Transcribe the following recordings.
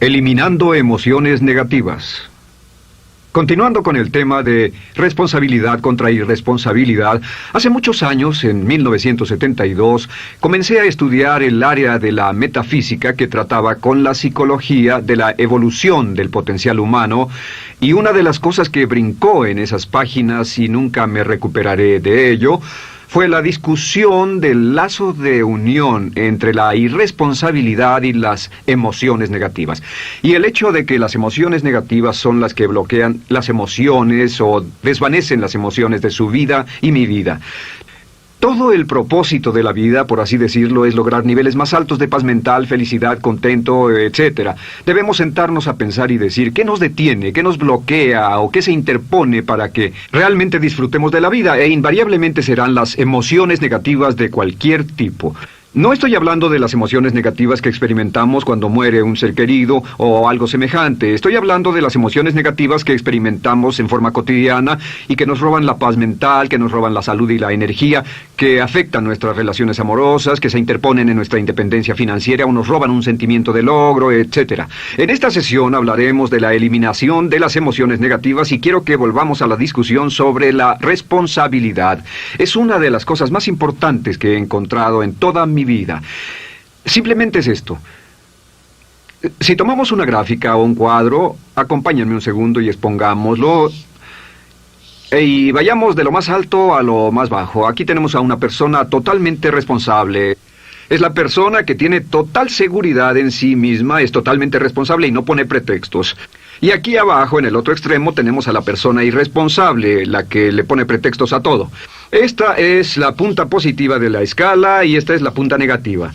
Eliminando emociones negativas. Continuando con el tema de responsabilidad contra irresponsabilidad, hace muchos años, en 1972, comencé a estudiar el área de la metafísica que trataba con la psicología de la evolución del potencial humano, y una de las cosas que brincó en esas páginas, y nunca me recuperaré de ello, fue la discusión del lazo de unión entre la irresponsabilidad y las emociones negativas. Y el hecho de que las emociones negativas son las que bloquean las emociones o desvanecen las emociones de su vida y mi vida. Todo el propósito de la vida, por así decirlo, es lograr niveles más altos de paz mental, felicidad, contento, etc. Debemos sentarnos a pensar y decir qué nos detiene, qué nos bloquea o qué se interpone para que realmente disfrutemos de la vida, e invariablemente serán las emociones negativas de cualquier tipo. No estoy hablando de las emociones negativas que experimentamos cuando muere un ser querido o algo semejante. Estoy hablando de las emociones negativas que experimentamos en forma cotidiana y que nos roban la paz mental, que nos roban la salud y la energía, que afectan nuestras relaciones amorosas, que se interponen en nuestra independencia financiera o nos roban un sentimiento de logro, etc. En esta sesión hablaremos de la eliminación de las emociones negativas y quiero que volvamos a la discusión sobre la responsabilidad. Es una de las cosas más importantes que he encontrado en toda mi vida. Simplemente es esto. Si tomamos una gráfica o un cuadro, acompáñenme un segundo y expongámoslo. Y vayamos de lo más alto a lo más bajo. Aquí tenemos a una persona totalmente responsable. Es la persona que tiene total seguridad en sí misma, es totalmente responsable y no pone pretextos. Y aquí abajo, en el otro extremo, tenemos a la persona irresponsable, la que le pone pretextos a todo. Esta es la punta positiva de la escala y esta es la punta negativa.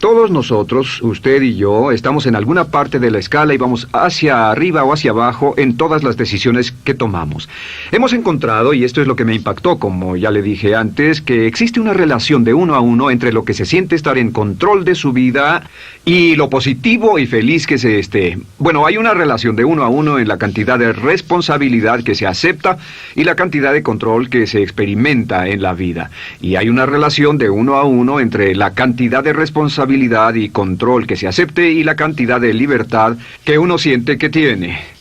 Todos nosotros, usted y yo, estamos en alguna parte de la escala y vamos hacia arriba o hacia abajo en todas las decisiones que tomamos. Hemos encontrado, y esto es lo que me impactó, como ya le dije antes, que existe una relación de uno a uno entre lo que se siente estar en control de su vida y lo positivo y feliz que se esté. Bueno, hay una relación de uno a uno en la cantidad de responsabilidad que se acepta y la cantidad de control que se experimenta en la vida. Y hay una relación de uno a uno entre la cantidad de responsabilidad y control que se acepte y la cantidad de libertad que uno siente que tiene.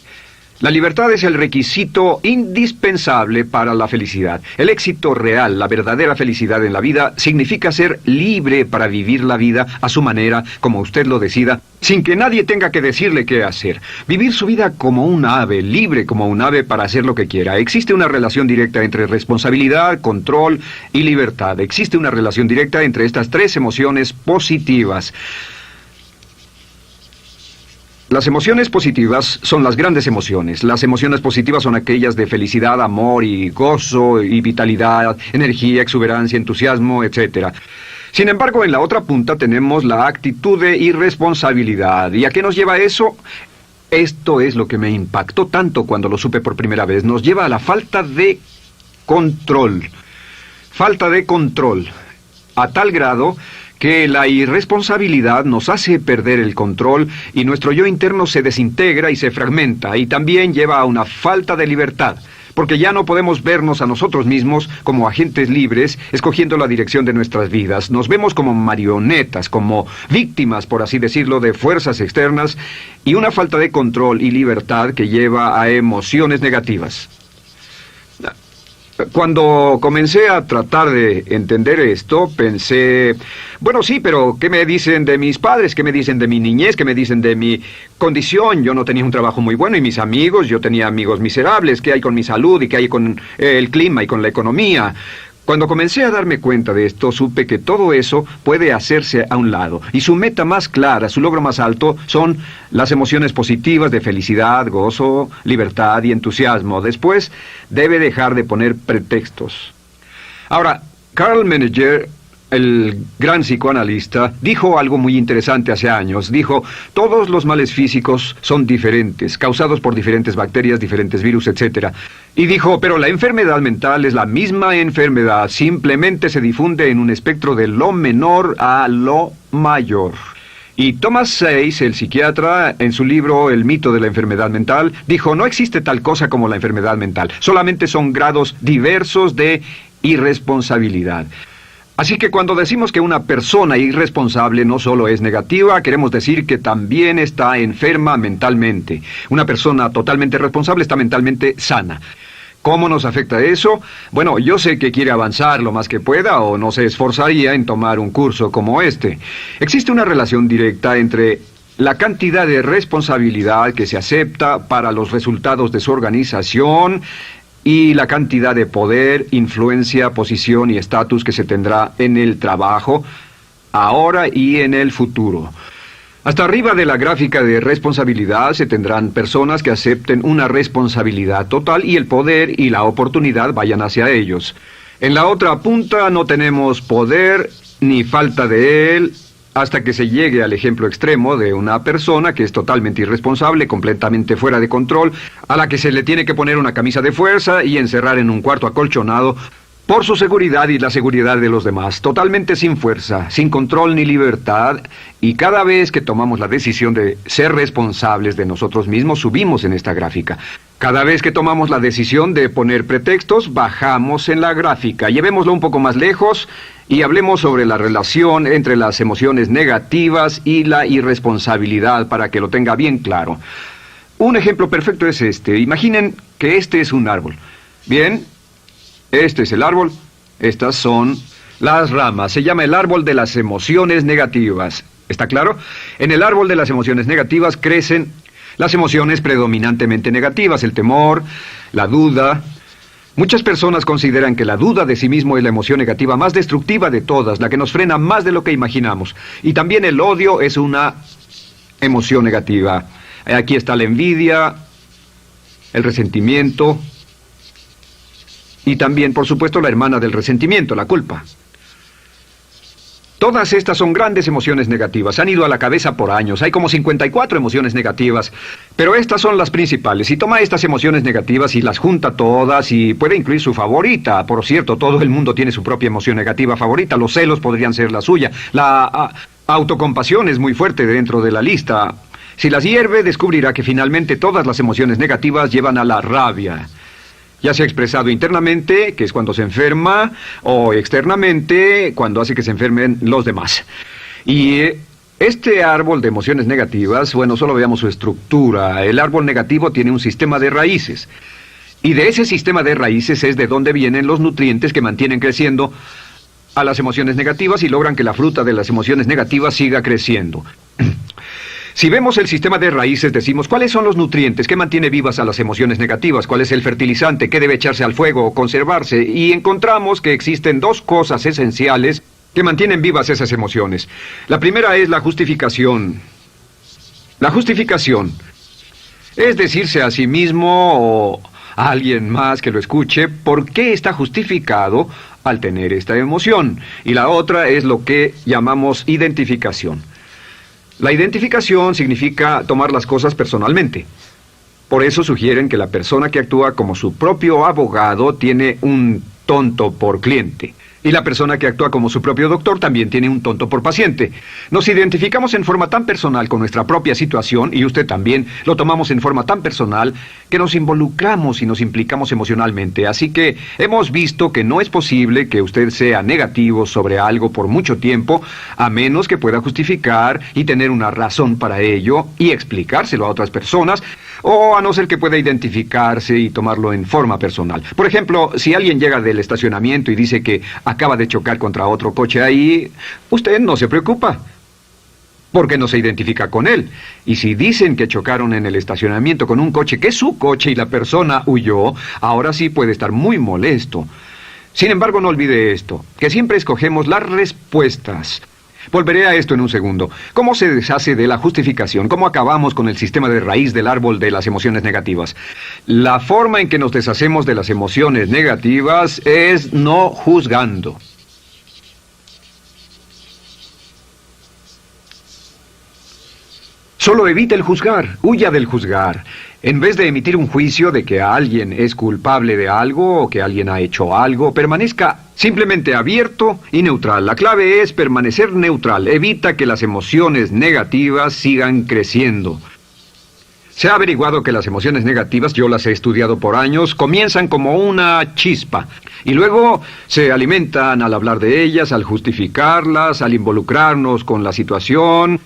La libertad es el requisito indispensable para la felicidad. El éxito real, la verdadera felicidad en la vida, significa ser libre para vivir la vida a su manera, como usted lo decida, sin que nadie tenga que decirle qué hacer. Vivir su vida como un ave, libre como un ave para hacer lo que quiera. Existe una relación directa entre responsabilidad, control y libertad. Existe una relación directa entre estas tres emociones positivas. Las emociones positivas son las grandes emociones. Las emociones positivas son aquellas de felicidad, amor y gozo y vitalidad, energía, exuberancia, entusiasmo, etc. Sin embargo, en la otra punta tenemos la actitud de irresponsabilidad. ¿Y a qué nos lleva eso? Esto es lo que me impactó tanto cuando lo supe por primera vez. Nos lleva a la falta de control. Falta de control. A tal grado que la irresponsabilidad nos hace perder el control y nuestro yo interno se desintegra y se fragmenta, y también lleva a una falta de libertad, porque ya no podemos vernos a nosotros mismos como agentes libres, escogiendo la dirección de nuestras vidas. Nos vemos como marionetas, como víctimas, por así decirlo, de fuerzas externas, y una falta de control y libertad que lleva a emociones negativas. Cuando comencé a tratar de entender esto, pensé, bueno, sí, pero ¿qué me dicen de mis padres? ¿Qué me dicen de mi niñez? ¿Qué me dicen de mi condición? Yo no tenía un trabajo muy bueno y mis amigos, yo tenía amigos miserables. ¿Qué hay con mi salud y qué hay con el clima y con la economía? Cuando comencé a darme cuenta de esto, supe que todo eso puede hacerse a un lado. Y su meta más clara, su logro más alto, son las emociones positivas de felicidad, gozo, libertad y entusiasmo. Después, debe dejar de poner pretextos. Ahora, Carl Menninger, el gran psicoanalista, dijo algo muy interesante hace años. Dijo, todos los males físicos son diferentes, causados por diferentes bacterias, diferentes virus, etc. Y dijo, pero la enfermedad mental es la misma enfermedad, simplemente se difunde en un espectro de lo menor a lo mayor. Y Thomas Sayce, el psiquiatra, en su libro El mito de la enfermedad mental, dijo, no existe tal cosa como la enfermedad mental, solamente son grados diversos de irresponsabilidad. Así que cuando decimos que una persona irresponsable no solo es negativa, queremos decir que también está enferma mentalmente. Una persona totalmente responsable está mentalmente sana. ¿Cómo nos afecta eso? Bueno, yo sé que quiere avanzar lo más que pueda o no se esforzaría en tomar un curso como este. Existe una relación directa entre la cantidad de responsabilidad que se acepta para los resultados de su organización y la cantidad de poder, influencia, posición y estatus que se tendrá en el trabajo, ahora y en el futuro. Hasta arriba de la gráfica de responsabilidad se tendrán personas que acepten una responsabilidad total y el poder y la oportunidad vayan hacia ellos. En la otra punta no tenemos poder ni falta de él, hasta que se llegue al ejemplo extremo de una persona que es totalmente irresponsable, completamente fuera de control, a la que se le tiene que poner una camisa de fuerza y encerrar en un cuarto acolchonado por su seguridad y la seguridad de los demás, totalmente sin fuerza, sin control ni libertad, y cada vez que tomamos la decisión de ser responsables de nosotros mismos, subimos en esta gráfica. Cada vez que tomamos la decisión de poner pretextos, bajamos en la gráfica. Llevémoslo un poco más lejos y hablemos sobre la relación entre las emociones negativas y la irresponsabilidad para que lo tenga bien claro. Un ejemplo perfecto es este. Imaginen que este es un árbol. Bien, este es el árbol, estas son las ramas. Se llama el árbol de las emociones negativas. ¿Está claro? En el árbol de las emociones negativas crecen las emociones predominantemente negativas, el temor, la duda. Muchas personas consideran que la duda de sí mismo es la emoción negativa más destructiva de todas, la que nos frena más de lo que imaginamos. Y también el odio es una emoción negativa. Aquí está la envidia, el resentimiento y también, por supuesto, la hermana del resentimiento, la culpa. Todas estas son grandes emociones negativas. Han ido a la cabeza por años. Hay como 54 emociones negativas. Pero estas son las principales. Si toma estas emociones negativas y las junta todas y puede incluir su favorita. Por cierto, todo el mundo tiene su propia emoción negativa favorita. Los celos podrían ser la suya. La autocompasión es muy fuerte dentro de la lista. Si las hierve, descubrirá que finalmente todas las emociones negativas llevan a la rabia. Ya sea expresado internamente, que es cuando se enferma, o externamente, cuando hace que se enfermen los demás. Y este árbol de emociones negativas, bueno, solo veamos su estructura. El árbol negativo tiene un sistema de raíces. Y de ese sistema de raíces es de donde vienen los nutrientes que mantienen creciendo a las emociones negativas y logran que la fruta de las emociones negativas siga creciendo. Si vemos el sistema de raíces, decimos, ¿cuáles son los nutrientes que mantiene vivas a las emociones negativas? ¿Cuál es el fertilizante? ¿Qué debe echarse al fuego o conservarse? Y encontramos que existen dos cosas esenciales que mantienen vivas esas emociones. La primera es la justificación. La justificación es decirse a sí mismo o a alguien más que lo escuche por qué está justificado al tener esta emoción. Y la otra es lo que llamamos identificación. La identificación significa tomar las cosas personalmente. Por eso sugieren que la persona que actúa como su propio abogado tiene un tonto por cliente. Y la persona que actúa como su propio doctor también tiene un tonto por paciente. Nos identificamos en forma tan personal con nuestra propia situación, y usted también, lo tomamos en forma tan personal, que nos involucramos y nos implicamos emocionalmente. Así que hemos visto que no es posible que usted sea negativo sobre algo por mucho tiempo, a menos que pueda justificar y tener una razón para ello y explicárselo a otras personas, o a no ser que pueda identificarse y tomarlo en forma personal. Por ejemplo, si alguien llega del estacionamiento y dice que acaba de chocar contra otro coche ahí, usted no se preocupa, porque no se identifica con él. Y si dicen que chocaron en el estacionamiento con un coche que es su coche y la persona huyó, ahora sí puede estar muy molesto. Sin embargo, no olvide esto, que siempre escogemos las respuestas. Volveré a esto en un segundo. ¿Cómo se deshace de la justificación? ¿Cómo acabamos con el sistema de raíz del árbol de las emociones negativas? La forma en que nos deshacemos de las emociones negativas es no juzgando. Solo evite el juzgar, huya del juzgar. En vez de emitir un juicio de que alguien es culpable de algo o que alguien ha hecho algo, permanezca simplemente abierto y neutral. La clave es permanecer neutral. Evita que las emociones negativas sigan creciendo. Se ha averiguado que las emociones negativas, yo las he estudiado por años, comienzan como una chispa y luego se alimentan al hablar de ellas, al justificarlas, al involucrarnos con la situación.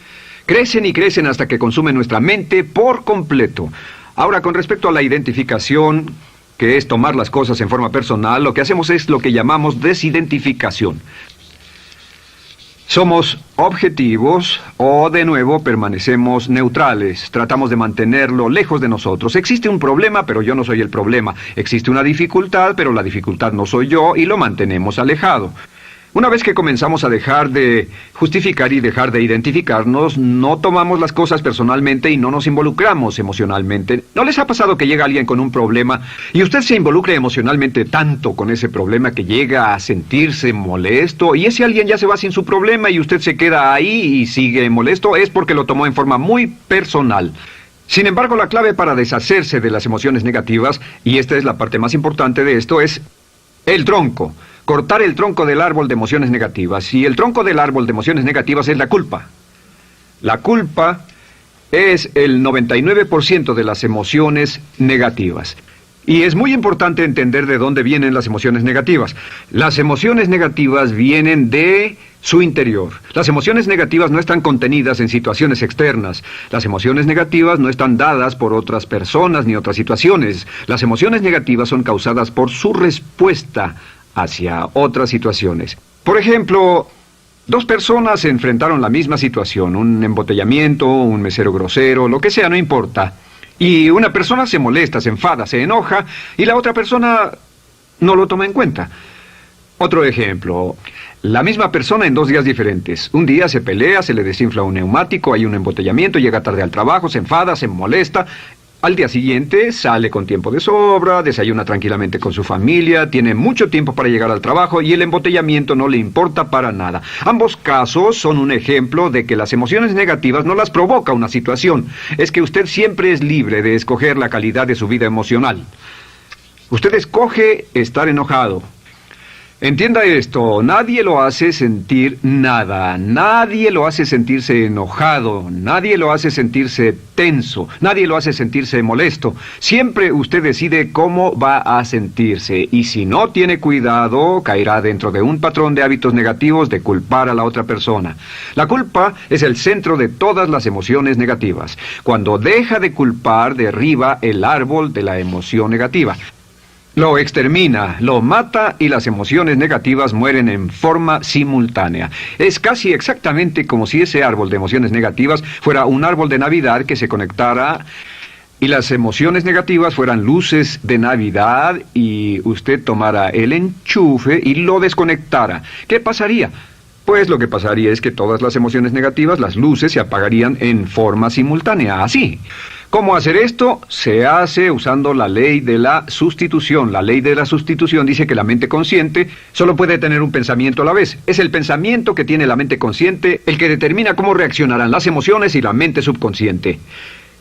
Crecen y crecen hasta que consumen nuestra mente por completo. Ahora, con respecto a la identificación, que es tomar las cosas en forma personal, lo que hacemos es lo que llamamos desidentificación. Somos objetivos o, de nuevo, permanecemos neutrales. Tratamos de mantenerlo lejos de nosotros. Existe un problema, pero yo no soy el problema. Existe una dificultad, pero la dificultad no soy yo, y lo mantenemos alejado. Una vez que comenzamos a dejar de justificar y dejar de identificarnos, no tomamos las cosas personalmente y no nos involucramos emocionalmente. ¿No les ha pasado que llega alguien con un problema y usted se involucra emocionalmente tanto con ese problema que llega a sentirse molesto y ese alguien ya se va sin su problema y usted se queda ahí y sigue molesto? Es porque lo tomó en forma muy personal. Sin embargo, la clave para deshacerse de las emociones negativas, y esta es la parte más importante de esto, es el tronco. Cortar el tronco del árbol de emociones negativas. Y el tronco del árbol de emociones negativas es la culpa. La culpa es el 99% de las emociones negativas. Y es muy importante entender de dónde vienen las emociones negativas. Las emociones negativas vienen de su interior. Las emociones negativas no están contenidas en situaciones externas. Las emociones negativas no están dadas por otras personas ni otras situaciones. Las emociones negativas son causadas por su respuesta hacia otras situaciones. Por ejemplo, dos personas se enfrentaron la misma situación, un embotellamiento, un mesero grosero, lo que sea, no importa. Y una persona se molesta, se enfada, se enoja, y la otra persona no lo toma en cuenta. Otro ejemplo, la misma persona en 2 días diferentes. Un día se pelea, se le desinfla un neumático, hay un embotellamiento, llega tarde al trabajo, se enfada, se molesta. Al día siguiente sale con tiempo de sobra, desayuna tranquilamente con su familia, tiene mucho tiempo para llegar al trabajo y el embotellamiento no le importa para nada. Ambos casos son un ejemplo de que las emociones negativas no las provoca una situación. Es que usted siempre es libre de escoger la calidad de su vida emocional. Usted escoge estar enojado. Entienda esto, nadie lo hace sentir nada, nadie lo hace sentirse enojado, nadie lo hace sentirse tenso, nadie lo hace sentirse molesto. Siempre usted decide cómo va a sentirse y si no tiene cuidado, caerá dentro de un patrón de hábitos negativos de culpar a la otra persona. La culpa es el centro de todas las emociones negativas. Cuando deja de culpar, derriba el árbol de la emoción negativa. Lo extermina, lo mata y las emociones negativas mueren en forma simultánea. Es casi exactamente como si ese árbol de emociones negativas fuera un árbol de Navidad que se conectara y las emociones negativas fueran luces de Navidad y usted tomara el enchufe y lo desconectara. ¿Qué pasaría? Pues lo que pasaría es que todas las emociones negativas, las luces, se apagarían en forma simultánea, así. ¿Cómo hacer esto? Se hace usando la ley de la sustitución. La ley de la sustitución dice que la mente consciente solo puede tener un pensamiento a la vez. Es el pensamiento que tiene la mente consciente el que determina cómo reaccionarán las emociones y la mente subconsciente.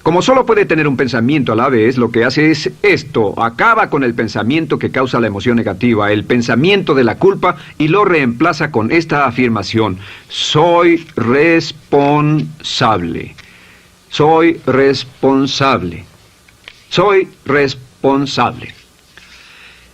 Como solo puede tener un pensamiento a la vez, lo que hace es esto: acaba con el pensamiento que causa la emoción negativa, el pensamiento de la culpa, y lo reemplaza con esta afirmación: soy responsable. Soy responsable. Soy responsable.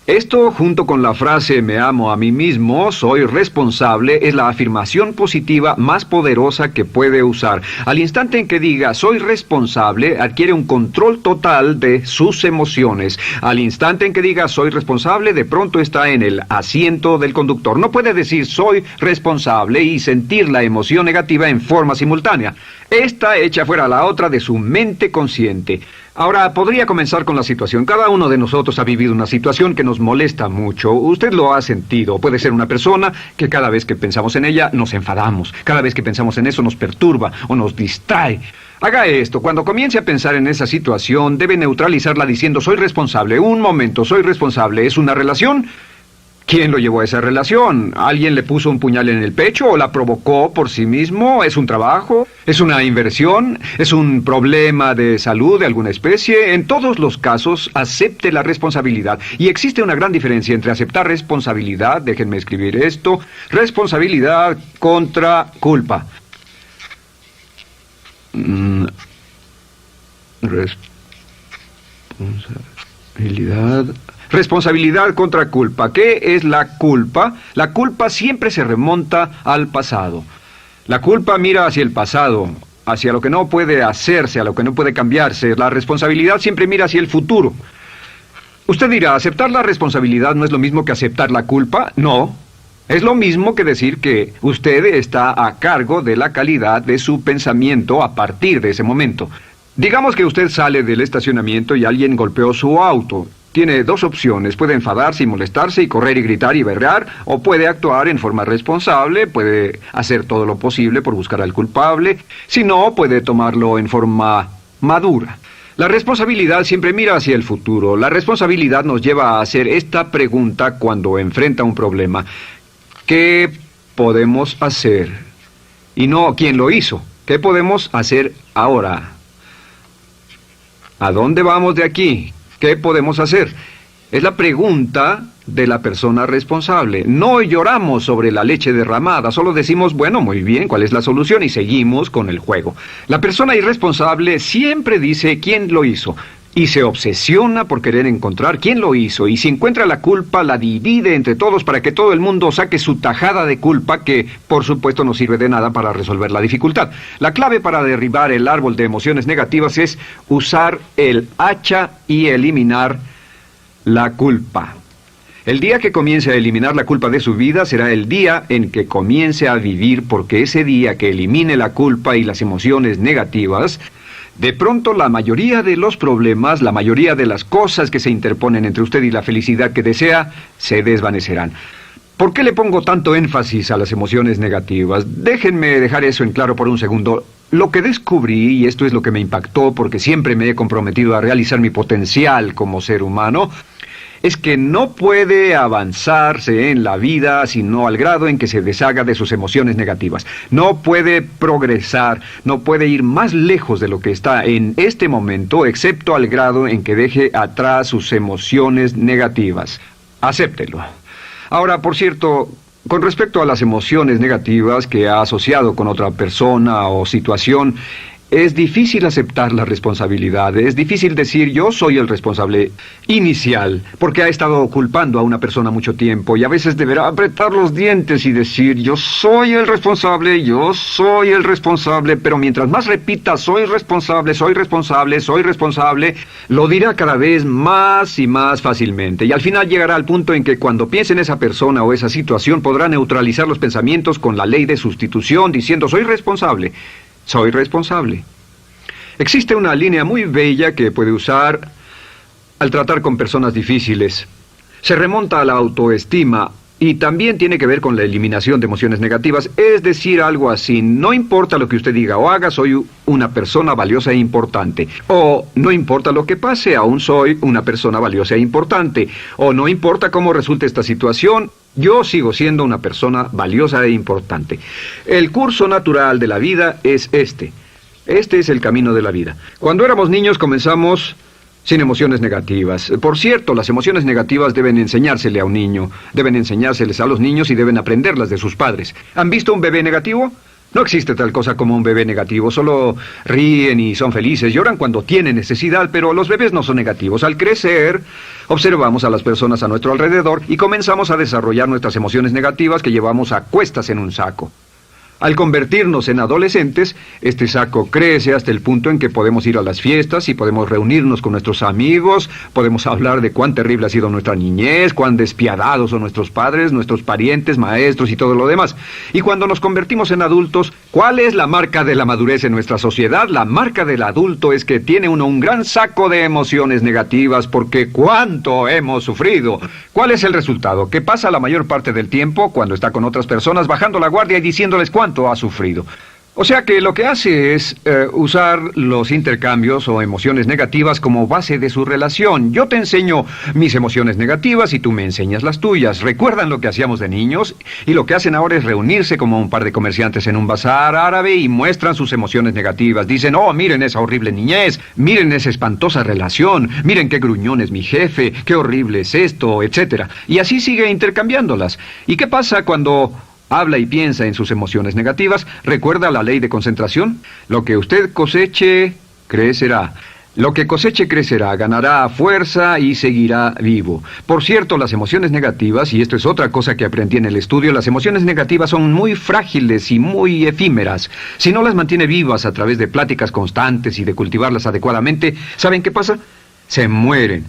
Esto, junto con la frase me amo a mí mismo, soy responsable, es la afirmación positiva más poderosa que puede usar. Al instante en que diga soy responsable, adquiere un control total de sus emociones. Al instante en que diga soy responsable, de pronto está en el asiento del conductor. No puede decir soy responsable y sentir la emoción negativa en forma simultánea. Esta echa fuera la otra de su mente consciente. Ahora, podría comenzar con la situación. Cada uno de nosotros ha vivido una situación que nos molesta mucho. Usted lo ha sentido. Puede ser una persona que cada vez que pensamos en ella nos enfadamos. Cada vez que pensamos en eso nos perturba o nos distrae. Haga esto. Cuando comience a pensar en esa situación, debe neutralizarla diciendo soy responsable. Un momento, soy responsable. ¿Es una relación? ¿Quién lo llevó a esa relación? ¿Alguien le puso un puñal en el pecho o la provocó por sí mismo? ¿Es un trabajo? ¿Es una inversión? ¿Es un problema de salud de alguna especie? En todos los casos, acepte la responsabilidad. Y existe una gran diferencia entre aceptar responsabilidad, déjenme escribir esto, responsabilidad contra culpa. Responsabilidad. Responsabilidad contra culpa. ¿Qué es la culpa? La culpa siempre se remonta al pasado. La culpa mira hacia el pasado, hacia lo que no puede hacerse, a lo que no puede cambiarse. La responsabilidad siempre mira hacia el futuro. Usted dirá, ¿aceptar la responsabilidad no es lo mismo que aceptar la culpa? No. Es lo mismo que decir que usted está a cargo de la calidad de su pensamiento a partir de ese momento. Digamos que usted sale del estacionamiento y alguien golpeó su auto. Tiene dos opciones: puede enfadarse y molestarse y correr y gritar y berrear, o puede actuar en forma responsable, puede hacer todo lo posible por buscar al culpable. Si no, puede tomarlo en forma madura. La responsabilidad siempre mira hacia el futuro. La responsabilidad nos lleva a hacer esta pregunta cuando enfrenta un problema: ¿qué podemos hacer? Y no ¿quién lo hizo? ¿Qué podemos hacer ahora? ¿A dónde vamos de aquí? ¿Qué podemos hacer? Es la pregunta de la persona responsable. No lloramos sobre la leche derramada, solo decimos, bueno, muy bien, ¿cuál es la solución? Y seguimos con el juego. La persona irresponsable siempre dice quién lo hizo y se obsesiona por querer encontrar quién lo hizo, y si encuentra la culpa la divide entre todos para que todo el mundo saque su tajada de culpa, que por supuesto no sirve de nada para resolver la dificultad. La clave para derribar el árbol de emociones negativas es usar el hacha y eliminar la culpa. El día que comience a eliminar la culpa de su vida será el día en que comience a vivir, porque ese día que elimine la culpa y las emociones negativas, de pronto la mayoría de los problemas, la mayoría de las cosas que se interponen entre usted y la felicidad que desea, se desvanecerán. ¿Por qué le pongo tanto énfasis a las emociones negativas? Déjenme dejar eso en claro por un segundo. Lo que descubrí, y esto es lo que me impactó porque siempre me he comprometido a realizar mi potencial como ser humano, es que no puede avanzarse en la vida sino al grado en que se deshaga de sus emociones negativas. No puede progresar, no puede ir más lejos de lo que está en este momento, excepto al grado en que deje atrás sus emociones negativas. Acéptelo. Ahora, por cierto, con respecto a las emociones negativas que ha asociado con otra persona o situación, es difícil aceptar la responsabilidad, es difícil decir yo soy el responsable inicial, porque ha estado culpando a una persona mucho tiempo y a veces deberá apretar los dientes y decir yo soy el responsable, pero mientras más repita soy responsable, lo dirá cada vez más y más fácilmente, y al final llegará al punto en que cuando piense en esa persona o esa situación podrá neutralizar los pensamientos con la ley de sustitución diciendo soy responsable. Existe una línea muy bella que puede usar al tratar con personas difíciles. Se remonta a la autoestima y también tiene que ver con la eliminación de emociones negativas. Es decir, algo así: no importa lo que usted diga o haga, soy una persona valiosa e importante. O no importa lo que pase, aún soy una persona valiosa e importante. O no importa cómo resulte esta situación, yo sigo siendo una persona valiosa e importante. El curso natural de la vida es este. Este es el camino de la vida. Cuando éramos niños comenzamos sin emociones negativas. Por cierto, las emociones negativas deben enseñársele a un niño, deben enseñárseles a los niños y deben aprenderlas de sus padres. ¿Han visto un bebé negativo? No existe tal cosa como un bebé negativo, solo ríen y son felices, lloran cuando tienen necesidad, pero los bebés no son negativos. Al crecer, observamos a las personas a nuestro alrededor y comenzamos a desarrollar nuestras emociones negativas que llevamos a cuestas en un saco. Al convertirnos en adolescentes, este saco crece hasta el punto en que podemos ir a las fiestas y podemos reunirnos con nuestros amigos, podemos hablar de cuán terrible ha sido nuestra niñez, cuán despiadados son nuestros padres, nuestros parientes, maestros y todo lo demás. Y cuando nos convertimos en adultos, ¿cuál es la marca de la madurez en nuestra sociedad? La marca del adulto es que tiene uno un gran saco de emociones negativas porque ¿cuánto hemos sufrido? ¿Cuál es el resultado? Que pasa la mayor parte del tiempo cuando está con otras personas bajando la guardia y diciéndoles cuánto ha sufrido. O sea que lo que hace es usar los intercambios o emociones negativas como base de su relación. Yo te enseño mis emociones negativas y tú me enseñas las tuyas. ¿Recuerdan lo que hacíamos de niños? Y lo que hacen ahora es reunirse como un par de comerciantes en un bazar árabe y muestran sus emociones negativas. Dicen, oh, miren esa horrible niñez, miren esa espantosa relación, miren qué gruñón es mi jefe, qué horrible es esto, etc. Y así sigue intercambiándolas. ¿Y qué pasa cuando habla y piensa en sus emociones negativas? ¿Recuerda la ley de concentración? Lo que usted coseche, crecerá. Lo que coseche crecerá, ganará fuerza y seguirá vivo. Por cierto, las emociones negativas, y esto es otra cosa que aprendí en el estudio, las emociones negativas son muy frágiles y muy efímeras. Si no las mantiene vivas a través de pláticas constantes y de cultivarlas adecuadamente, ¿saben qué pasa? Se mueren.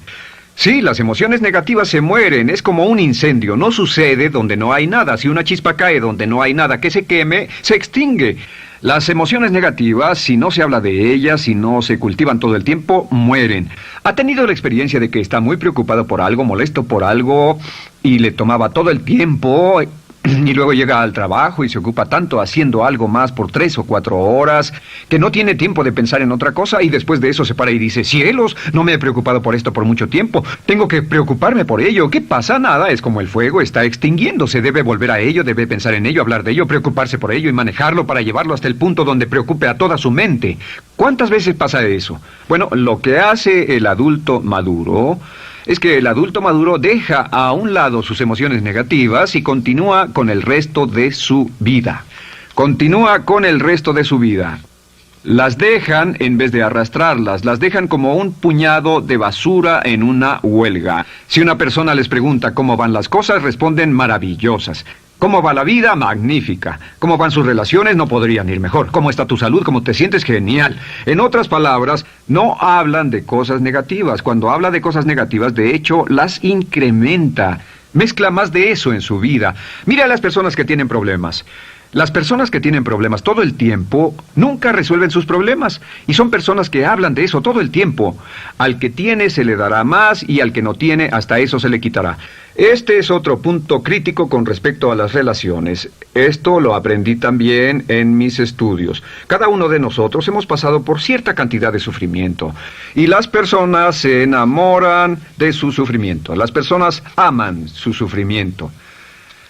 Sí, las emociones negativas se mueren, es como un incendio, no sucede donde no hay nada. Si una chispa cae donde no hay nada que se queme, se extingue. Las emociones negativas, si no se habla de ellas, si no se cultivan todo el tiempo, mueren. ¿Ha tenido la experiencia de que está muy preocupado por algo, molesto por algo, y le tomaba todo el tiempo, y luego llega al trabajo y se ocupa tanto haciendo algo más por 3 o 4 horas, que no tiene tiempo de pensar en otra cosa, y después de eso se para y dice, cielos, no me he preocupado por esto por mucho tiempo, tengo que preocuparme por ello? ¿Qué pasa? Nada, es como el fuego, está extinguiéndose, debe volver a ello, debe pensar en ello, hablar de ello, preocuparse por ello y manejarlo para llevarlo hasta el punto donde preocupe a toda su mente. ¿Cuántas veces pasa eso? Bueno, lo que hace el adulto maduro es que el adulto maduro deja a un lado sus emociones negativas y continúa con el resto de su vida. Continúa con el resto de su vida. Las dejan en vez de arrastrarlas, las dejan como un puñado de basura en una huelga. Si una persona les pregunta cómo van las cosas, responden maravillosas. ¿Cómo va la vida? Magnífica. ¿Cómo van sus relaciones? No podrían ir mejor. ¿Cómo está tu salud? ¿Cómo te sientes? Genial. En otras palabras, no hablan de cosas negativas. Cuando habla de cosas negativas, de hecho, las incrementa. Mezcla más de eso en su vida. Mira a las personas que tienen problemas. Las personas que tienen problemas todo el tiempo nunca resuelven sus problemas, y son personas que hablan de eso todo el tiempo. Al que tiene se le dará más, y al que no tiene hasta eso se le quitará. Este es otro punto crítico con respecto a las relaciones. Esto lo aprendí también en mis estudios. Cada uno de nosotros hemos pasado por cierta cantidad de sufrimiento, y las personas se enamoran de su sufrimiento. Las personas aman su sufrimiento.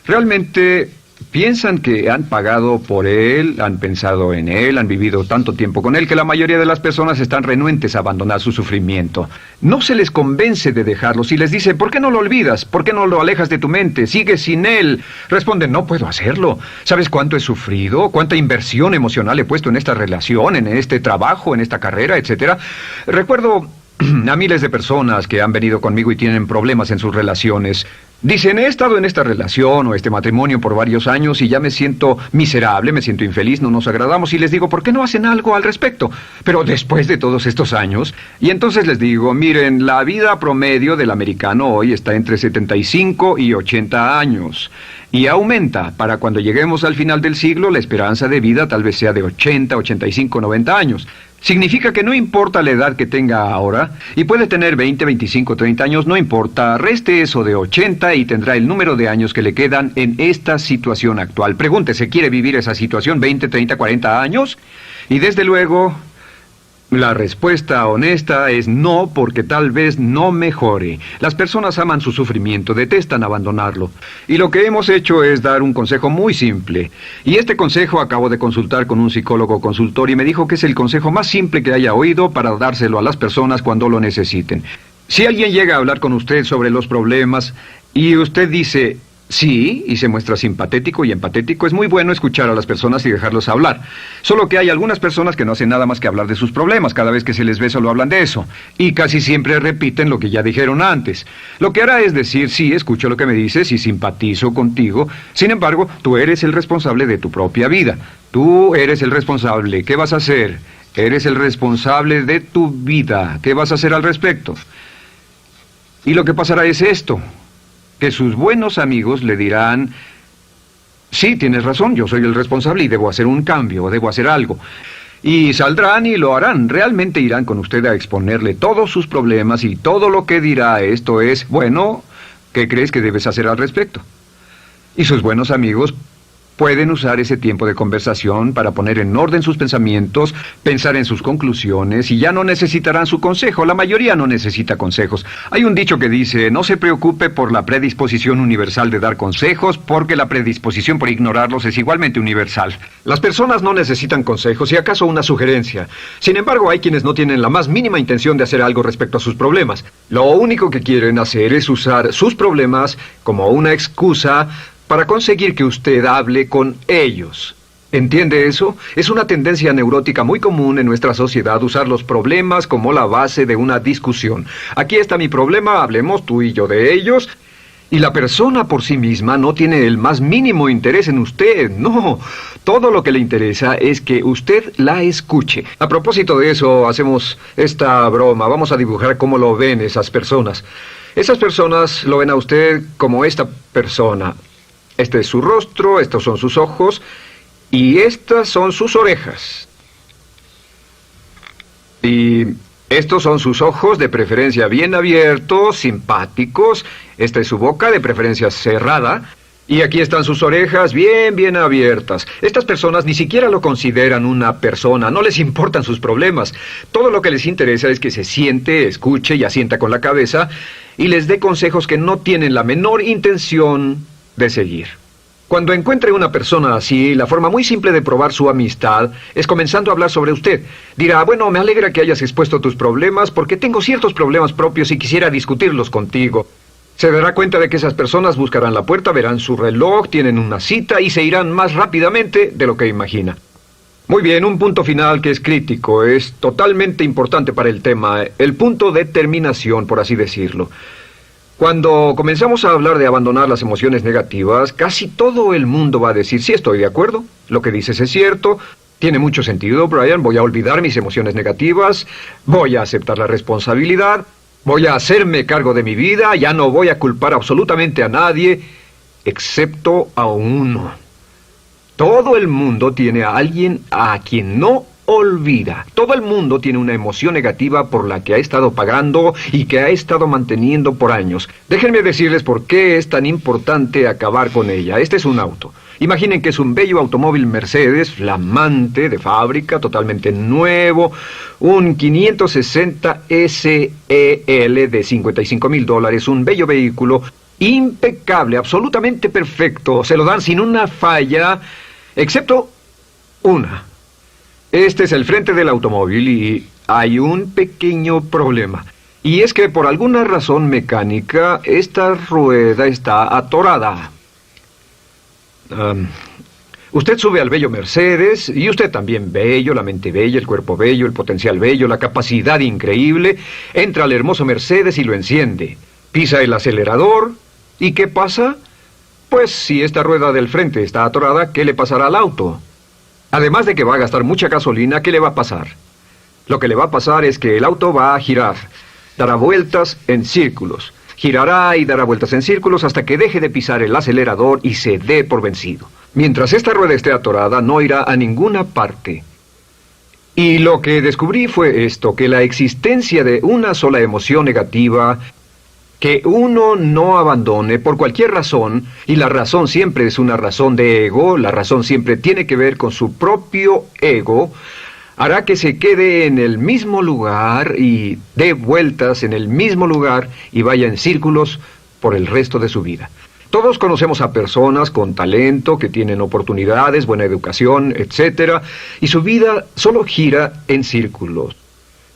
Realmente piensan que han pagado por él, han pensado en él, han vivido tanto tiempo con él, que la mayoría de las personas están renuentes a abandonar su sufrimiento. No se les convence de dejarlo. Si les dice, ¿por qué no lo olvidas? ¿Por qué no lo alejas de tu mente? ¿Sigues sin él? Responden, no puedo hacerlo. ¿Sabes cuánto he sufrido? ¿Cuánta inversión emocional he puesto en esta relación, en este trabajo, en esta carrera, etcétera? Recuerdo a miles de personas que han venido conmigo y tienen problemas en sus relaciones. Dicen, he estado en esta relación o este matrimonio por varios años y ya me siento miserable, me siento infeliz, no nos agradamos, y les digo, ¿por qué no hacen algo al respecto? Pero después de todos estos años, y entonces les digo, miren, la vida promedio del americano hoy está entre 75 y 80 años. Y aumenta. Para cuando lleguemos al final del siglo, la esperanza de vida tal vez sea de 80, 85, 90 años. Significa que no importa la edad que tenga ahora, y puede tener 20, 25, 30 años, no importa, reste eso de 80 y tendrá el número de años que le quedan en esta situación actual. Pregúntese, ¿quiere vivir esa situación 20, 30, 40 años? Y desde luego, la respuesta honesta es no, porque tal vez no mejore. Las personas aman su sufrimiento, detestan abandonarlo. Y lo que hemos hecho es dar un consejo muy simple. Y este consejo acabo de consultar con un psicólogo consultor y me dijo que es el consejo más simple que haya oído para dárselo a las personas cuando lo necesiten. Si alguien llega a hablar con usted sobre los problemas y usted dice sí, y se muestra simpatético y empatético, es muy bueno escuchar a las personas y dejarlos hablar. Solo que hay algunas personas que no hacen nada más que hablar de sus problemas. Cada vez que se les ve solo hablan de eso. Y casi siempre repiten lo que ya dijeron antes. Lo que hará es decir, sí, escucho lo que me dices y simpatizo contigo. Sin embargo, tú eres el responsable de tu propia vida. Tú eres el responsable. ¿Qué vas a hacer? Eres el responsable de tu vida. ¿Qué vas a hacer al respecto? Y lo que pasará es esto, que sus buenos amigos le dirán, sí, tienes razón, yo soy el responsable y debo hacer un cambio, debo hacer algo. Y saldrán y lo harán, realmente irán con usted a exponerle todos sus problemas y todo lo que dirá esto es, bueno, ¿qué crees que debes hacer al respecto? Y sus buenos amigos pueden usar ese tiempo de conversación para poner en orden sus pensamientos, pensar en sus conclusiones, y ya no necesitarán su consejo. La mayoría no necesita consejos. Hay un dicho que dice, no se preocupe por la predisposición universal de dar consejos, porque la predisposición por ignorarlos es igualmente universal. Las personas no necesitan consejos, y acaso una sugerencia. Sin embargo, hay quienes no tienen la más mínima intención de hacer algo respecto a sus problemas. Lo único que quieren hacer es usar sus problemas como una excusa para conseguir que usted hable con ellos. ¿Entiende eso? Es una tendencia neurótica muy común en nuestra sociedad usar los problemas como la base de una discusión. Aquí está mi problema, hablemos tú y yo de ellos. Y la persona por sí misma no tiene el más mínimo interés en usted, no. Todo lo que le interesa es que usted la escuche. A propósito de eso, hacemos esta broma. Vamos a dibujar cómo lo ven esas personas. Esas personas lo ven a usted como esta persona. Este es su rostro, estos son sus ojos y estas son sus orejas. Y estos son sus ojos, de preferencia bien abiertos, simpáticos. Esta es su boca, de preferencia cerrada. Y aquí están sus orejas bien abiertas. Estas personas ni siquiera lo consideran una persona, no les importan sus problemas. Todo lo que les interesa es que se siente, escuche y asienta con la cabeza y les dé consejos que no tienen la menor intención de seguir. Cuando encuentre una persona así, la forma muy simple de probar su amistad es comenzando a hablar sobre usted. Dirá, bueno, me alegra que hayas expuesto tus problemas porque tengo ciertos problemas propios y quisiera discutirlos contigo. Se dará cuenta de que esas personas buscarán la puerta, verán su reloj, tienen una cita y se irán más rápidamente de lo que imagina. Muy bien, un punto final que es crítico, es totalmente importante para el tema, el punto de terminación, por así decirlo. Cuando comenzamos a hablar de abandonar las emociones negativas, casi todo el mundo va a decir, sí, estoy de acuerdo, lo que dices es cierto, tiene mucho sentido, Brian, voy a olvidar mis emociones negativas, voy a aceptar la responsabilidad, voy a hacerme cargo de mi vida, ya no voy a culpar absolutamente a nadie, excepto a uno. Todo el mundo tiene a alguien a quien no olvida. Todo el mundo tiene una emoción negativa por la que ha estado pagando y que ha estado manteniendo por años. Déjenme decirles por qué es tan importante acabar con ella. Este es un auto. Imaginen que es un bello automóvil Mercedes, flamante, de fábrica, totalmente nuevo, un 560 SEL de $55,000, un bello vehículo, impecable, absolutamente perfecto. Se lo dan sin una falla, excepto una. Este es el frente del automóvil y hay un pequeño problema. Y es que por alguna razón mecánica, esta rueda está atorada. Usted sube al bello Mercedes, y usted también bello, la mente bella, el cuerpo bello, el potencial bello, la capacidad increíble. Entra al hermoso Mercedes y lo enciende. Pisa el acelerador, ¿y qué pasa? Pues si esta rueda del frente está atorada, ¿qué le pasará al auto? Además de que va a gastar mucha gasolina, ¿qué le va a pasar? Lo que le va a pasar es que el auto va a girar, dará vueltas en círculos. Girará y dará vueltas en círculos hasta que deje de pisar el acelerador y se dé por vencido. Mientras esta rueda esté atorada, no irá a ninguna parte. Y lo que descubrí fue esto, que la existencia de una sola emoción negativa que uno no abandone por cualquier razón, y la razón siempre es una razón de ego, la razón siempre tiene que ver con su propio ego, hará que se quede en el mismo lugar y dé vueltas en el mismo lugar y vaya en círculos por el resto de su vida. Todos conocemos a personas con talento, que tienen oportunidades, buena educación, etc., y su vida solo gira en círculos.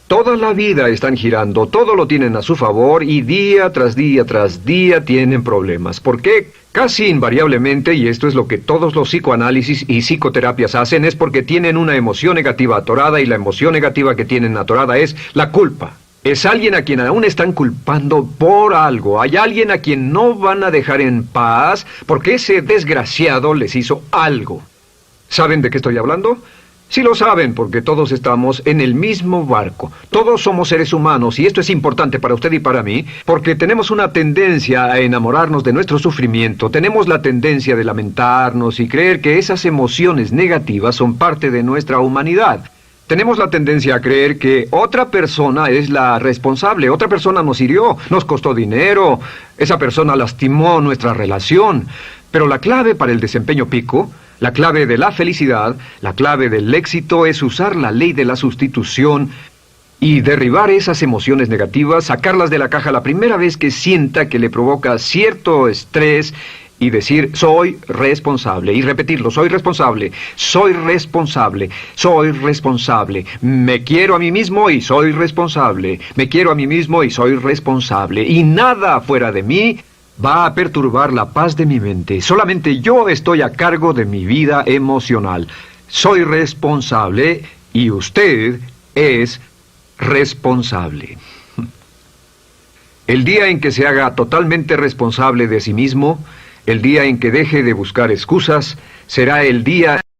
Toda la vida están girando, todo lo tienen a su favor y día tras día tras día tienen problemas. ¿Por qué? Casi invariablemente, y esto es lo que todos los psicoanálisis y psicoterapias hacen, es porque tienen una emoción negativa atorada y la emoción negativa que tienen atorada es la culpa. Es alguien a quien aún están culpando por algo. Hay alguien a quien no van a dejar en paz porque ese desgraciado les hizo algo. ¿Saben de qué estoy hablando? Sí lo saben, porque todos estamos en el mismo barco. Todos somos seres humanos, y esto es importante para usted y para mí, porque tenemos una tendencia a enamorarnos de nuestro sufrimiento. Tenemos la tendencia de lamentarnos y creer que esas emociones negativas son parte de nuestra humanidad. Tenemos la tendencia a creer que otra persona es la responsable, otra persona nos hirió, nos costó dinero, esa persona lastimó nuestra relación. Pero la clave para el desempeño pico, la clave de la felicidad, la clave del éxito es usar la ley de la sustitución y derribar esas emociones negativas, sacarlas de la caja la primera vez que sienta que le provoca cierto estrés y decir, soy responsable, y repetirlo, soy responsable, soy responsable, soy responsable, me quiero a mí mismo y soy responsable, me quiero a mí mismo y soy responsable, y nada fuera de mí va a perturbar la paz de mi mente. Solamente yo estoy a cargo de mi vida emocional. soy responsable y usted es responsable. El día en que se haga totalmente responsable de sí mismo, el día en que deje de buscar excusas, será el día